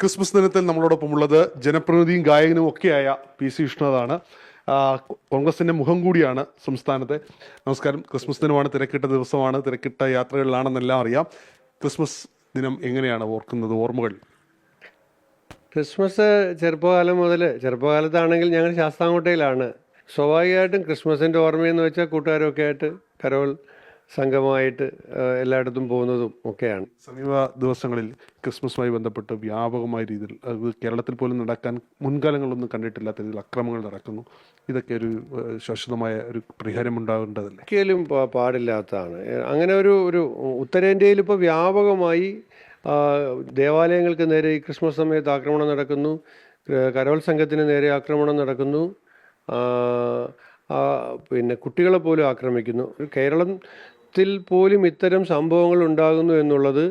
Christmas ദിനത്തിൽ നമ്മളോടൊപ്പമുള്ളത് ജനപ്രതിനിധിയും ഗായകനും ഒക്കെയായ PC വിഷ്ണുനാഥാണ്. കോൺഗ്രസിന്റെ മുഖം കൂടിയാണ് സംസ്ഥാനത്തെ. നമസ്കാരം. ക്രിസ്മസ് ദിനമാണ്, തിരക്കിട്ട ദിവസമാണ്, തിരക്കിട്ട യാത്രകളിലാണെന്നെല്ലാം അറിയാം. ക്രിസ്മസ് ദിനം എങ്ങനെയാണ് ഓർക്കുന്നത്, ഓർമ്മകൾ? ക്രിസ്മസ് ചെറുപ്പകാലത്താണെങ്കിൽ ഞങ്ങൾ ശാസ്താംകോട്ടയിലാണ്. സ്വാഭാവികമായിട്ടും ക്രിസ്മസിൻ്റെ ഓർമ്മയെന്ന് വെച്ചാൽ കൂട്ടുകാരൊക്കെ ആയിട്ട് കരോൾ സംഘമായിട്ട് എല്ലായിടത്തും പോകുന്നതും ഒക്കെയാണ്. സമീപ ദിവസങ്ങളിൽ ക്രിസ്മസുമായി ബന്ധപ്പെട്ട് വ്യാപകമായ രീതിയിൽ, അത് കേരളത്തിൽ പോലും നടക്കാൻ മുൻകാലങ്ങളൊന്നും കണ്ടിട്ടില്ലാത്ത രീതിയിൽ അക്രമങ്ങൾ നടക്കുന്നു. ഇതൊക്കെ ഒരു ശാശ്വതമായ ഒരു പരിഹാരം ഉണ്ടാകേണ്ടതല്ലേ? ഒരിക്കലും പാടില്ലാത്തതാണ്. അങ്ങനെ ഒരു ഉത്തരേന്ത്യയിൽ ഇപ്പോൾ വ്യാപകമായി ദേവാലയങ്ങൾക്ക് നേരെ ഈ ക്രിസ്മസ് സമയത്ത് ആക്രമണം നടക്കുന്നു, കരോൾ സംഘത്തിന് നേരെ ആക്രമണം നടക്കുന്നു, പിന്നെ കുട്ടികളെ പോലും ആക്രമിക്കുന്നു. കേരളത്തിൽ പോലും ഇത്തരം സംഭവങ്ങൾ ഉണ്ടാകുന്നു എന്നുള്ളത്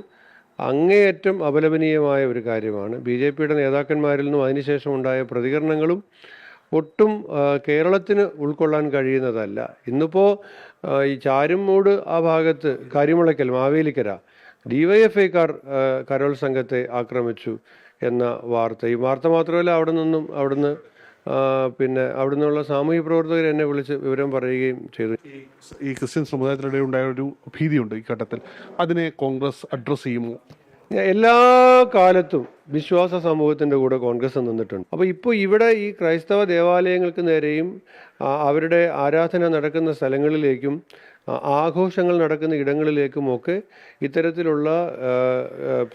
അങ്ങേയറ്റം അപലപനീയമായ ഒരു കാര്യമാണ്. BJPയുടെ നേതാക്കന്മാരിൽ നിന്നും അതിനുശേഷം ഉണ്ടായ പ്രതികരണങ്ങളും ഒട്ടും കേരളത്തിന് ഉൾക്കൊള്ളാൻ കഴിയുന്നതല്ല. ഇന്നിപ്പോൾ ഈ ചാരുമൂട് ആ ഭാഗത്ത് കരിമുളയ്ക്കൽ മാവേലിക്കര DYFIക്കാർ കരോൾ സംഘത്തെ ആക്രമിച്ചു എന്ന വാർത്ത, ഈ വാർത്ത മാത്രമല്ല അവിടുന്ന് പിന്നെ അവിടുന്നുള്ള സാമൂഹ്യ പ്രവർത്തകർ എന്നെ വിളിച്ച് വിവരം പറയുകയും ചെയ്തു. ഈ ക്രിസ്ത്യൻ സമുദായത്തിനിടെ ഉണ്ടായ ഒരു ഭീതിയുണ്ട് ഈ ഘട്ടത്തിൽ. അതിനെ കോൺഗ്രസ് അഡ്രസ് ചെയ്യുമോ? എല്ലാ കാലത്തും വിശ്വാസ സമൂഹത്തിൻ്റെ കൂടെ കോൺഗ്രസ് നിന്നിട്ടുണ്ട്. അപ്പോൾ ഇപ്പോൾ ഇവിടെ ഈ ക്രൈസ്തവ ദേവാലയങ്ങൾക്ക് നേരെയും അവരുടെ ആരാധന നടക്കുന്ന സ്ഥലങ്ങളിലേക്കും ആഘോഷങ്ങൾ നടക്കുന്ന ഇടങ്ങളിലേക്കുമൊക്കെ ഇത്തരത്തിലുള്ള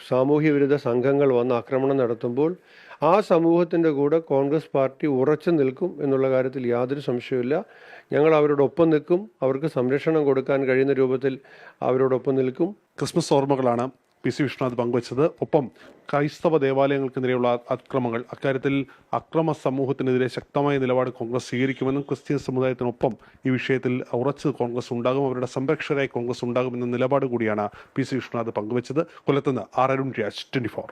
സാമൂഹ്യ വിരുദ്ധ സംഘങ്ങൾ വന്ന് ആക്രമണം നടത്തുമ്പോൾ ആ സമൂഹത്തിൻ്റെ കൂടെ കോൺഗ്രസ് പാർട്ടി ഉറച്ചു നിൽക്കും എന്നുള്ള കാര്യത്തിൽ യാതൊരു സംശയവുമില്ല. ഞങ്ങൾ അവരോടൊപ്പം നിൽക്കും. അവർക്ക് സംരക്ഷണം കൊടുക്കാൻ കഴിയുന്ന രൂപത്തിൽ അവരോടൊപ്പം നിൽക്കും. ക്രിസ്മസ് ഓർമ്മകളാണ് PC വിഷ്ണുനാഥ് പങ്കുവച്ചത്. ഒപ്പം ക്രൈസ്തവ ദേവാലയങ്ങൾക്കെതിരെയുള്ള അക്രമങ്ങൾ, അക്കാര്യത്തിൽ അക്രമ സമൂഹത്തിനെതിരെ ശക്തമായ നിലപാട് കോൺഗ്രസ് സ്വീകരിക്കുമെന്നും ക്രിസ്ത്യൻ സമുദായത്തിനൊപ്പം ഈ വിഷയത്തിൽ ഉറച്ച് കോൺഗ്രസ് ഉണ്ടാകും, അവരുടെ സംരക്ഷകരായി കോൺഗ്രസ് ഉണ്ടാകുമെന്ന നിലപാട് കൂടിയാണ് PC വിഷ്ണുനാഥ് പങ്കുവച്ചത്. കൊല്ലത്തുനിന്ന് R. അരുൺ രാജ്, 24.